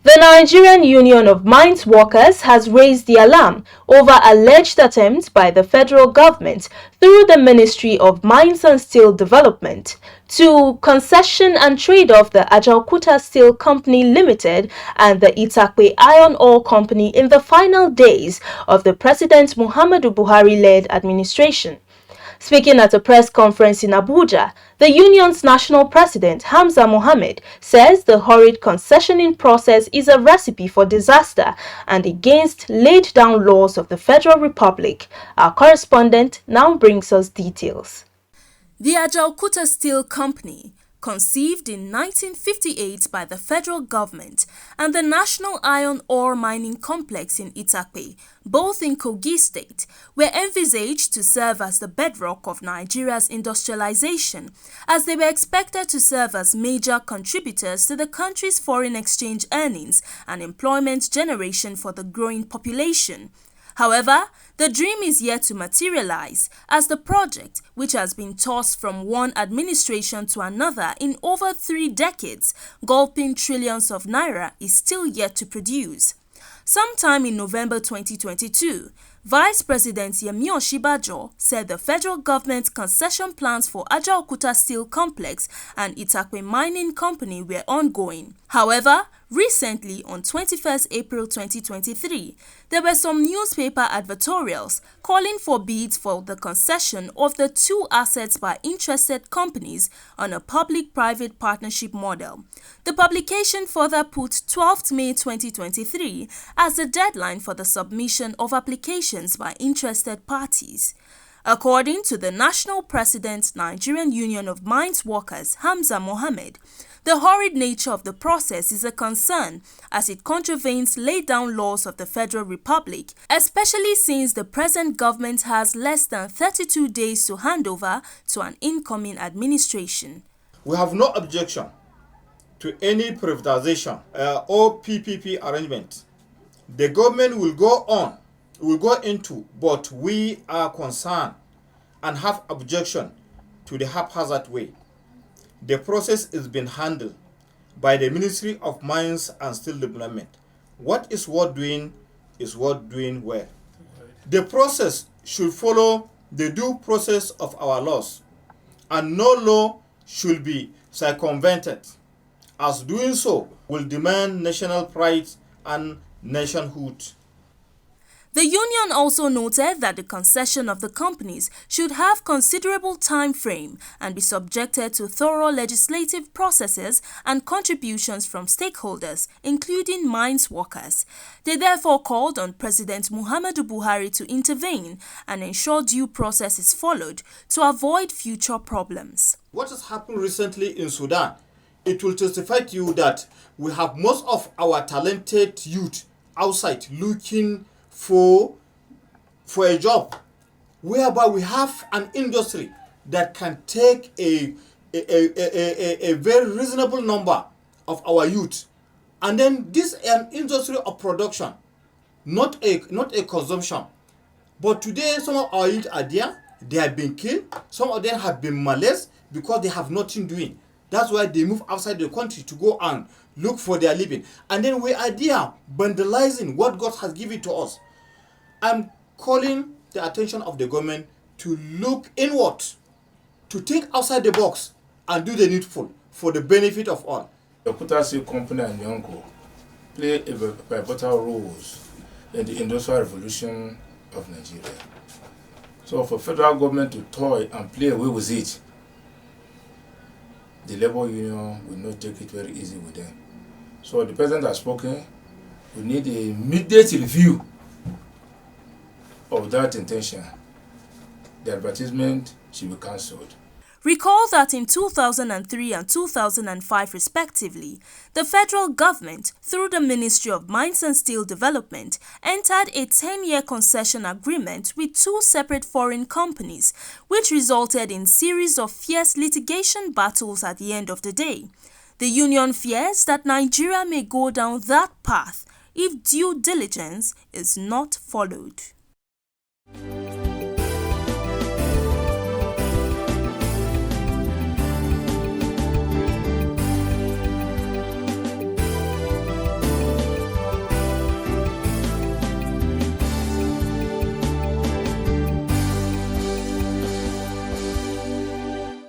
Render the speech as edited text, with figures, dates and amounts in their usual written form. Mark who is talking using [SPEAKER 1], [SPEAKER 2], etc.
[SPEAKER 1] The Nigerian Union of Mines Workers has raised the alarm over alleged attempts by the federal government through the Ministry of Mines and Steel Development to concession and trade off the Ajaokuta Steel Company Limited and the Itakpe Iron Ore Company in the final days of the President Muhammadu Buhari-led administration. Speaking at a press conference in Abuja, the union's national president, Hamza Mohammed, says the hurried concessioning process is a recipe for disaster and against laid-down laws of the Federal Republic. Our correspondent now brings us details.
[SPEAKER 2] The Ajaokuta Steel Company, conceived in 1958 by the federal government, and the National Iron Ore Mining Complex in Itakpe, both in Kogi State, were envisaged to serve as the bedrock of Nigeria's industrialization, as they were expected to serve as major contributors to the country's foreign exchange earnings and employment generation for the growing population. However, the dream is yet to materialize, as the project, which has been tossed from one administration to another in over 3 decades, gulping trillions of naira, is still yet to produce. Sometime in November 2022, Vice President Yemi Osinbajo said the federal government's concession plans for Ajaokuta Steel Complex and Itakpe Mining Company were ongoing. However, recently, on 21st April 2023, there were some newspaper advertorials calling for bids for the concession of the 2 assets by interested companies on a public-private partnership model. The publication further put 12th May 2023 as the deadline for the submission of applications by interested parties. According to the National President, Nigerian Union of Mines Workers, Hamza Mohammed, the hurried nature of the process is a concern as it contravenes laid-down laws of the Federal Republic, especially since the present government has less than 32 days to hand over to an incoming administration.
[SPEAKER 3] We have no objection to any privatization or PPP arrangement. The government will go into, but we are concerned and have objection to the haphazard way the process is being handled by the Ministry of Mines and Steel Development. What is worth doing is worth doing well. The process should follow the due process of our laws, and no law should be circumvented, as doing so will demand national pride and nationhood.
[SPEAKER 2] The union also noted that the concession of the companies should have considerable time frame and be subjected to thorough legislative processes and contributions from stakeholders, including mines workers. They therefore called on President Muhammadu Buhari to intervene and ensure due process is followed to avoid future problems.
[SPEAKER 3] What has happened recently in Sudan, it will testify to you that we have most of our talented youth outside looking for a job, whereby we have an industry that can take a very reasonable number of our youth, and then this is an industry of production, not a consumption. But today some of our youth are there, they have been killed, some of them have been molested because they have nothing doing. That's why they move outside the country to go and look for their living, and then we are there vandalizing what God has given to us. I'm calling the attention of the government to look inward, to think outside the box and do the needful for the benefit of all.
[SPEAKER 4] The Ajaokuta Steel Company and Yonko play pivotal roles in the industrial revolution of Nigeria. So for federal government to toy and play away with it, the labor union will not take it very easy with them. So the president has spoken, we need a immediate review of that intention. The advertisement should be cancelled.
[SPEAKER 2] Recall that in 2003 and 2005 respectively, the federal government, through the Ministry of Mines and Steel Development, entered a 10-year concession agreement with 2 separate foreign companies, which resulted in a series of fierce litigation battles at the end of the day. The union fears that Nigeria may go down that path if due diligence is not followed.